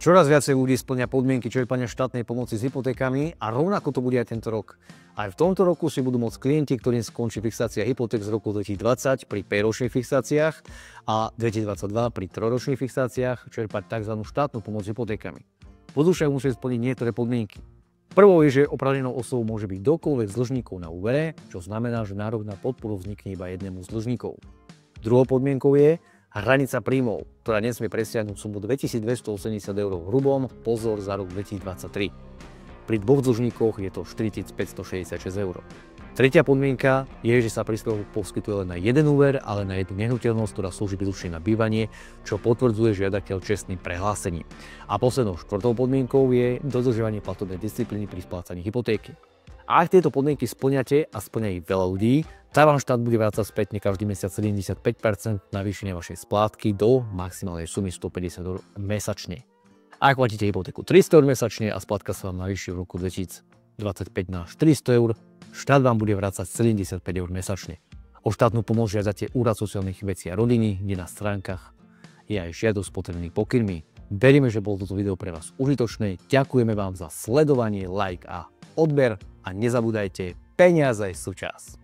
Čoraz viacej ľudí splňa podmienky čerpania štátnej pomoci s hypotékami a rovnako to bude aj tento rok. Aj v tomto roku si budú môcť klienti, ktorým skončí fixácia hypoték z roku 2020 pri 5-ročných fixáciách a 2022 pri 3-ročných fixáciách čerpať tzv. Štátnu pomoc s hypotékami. Budú však musieť splniť niektoré podmienky. Prvou je, že oprávnenou osobou môže byť kdokoľvek z dlžníkov na úvere, čo znamená, že nárok na podporu vznikne iba jednému z dlžníkov. Druhou podmienkou je hranica príjmov, ktorá nesmie presiahnuť sumu 2280 eur v hrubom, pozor, za rok 2023. Pri dvoch dlžníkoch je to 4566 eur. Tretia podmienka je, že sa príspevok poskytuje len na jeden úver, ale na jednu nehnuteľnosť, ktorá slúži výlučne na bývanie, čo potvrdzuje žiadateľ čestným prehlásením. A poslednou štvrtou podmienkou je dodržiavanie platobnej disciplíny pri splácaní hypotéky. A ak tieto podmienky splňate a splňa ich veľa ľudí, tak vám štát bude vrácať spätne každý mesiac 75% navýšenia vašej splátky do maximálnej sumy 150 eur mesačne. Ak platíte hypotéku 300 eur mesačne a splátka sa vám navýši v roku 2025 na 400 eur, štát vám bude vrácať 75 eur mesačne. O štátnu pomoc žiadate Úrad sociálnych vecí a rodiny, kde na stránkach je aj žiadosť s potrebnými pokynmi. Veríme, že bolo toto video pre vás užitočné. Ďakujeme vám za sledovanie, like a odber a nezabúdajte, peniaze sú čas.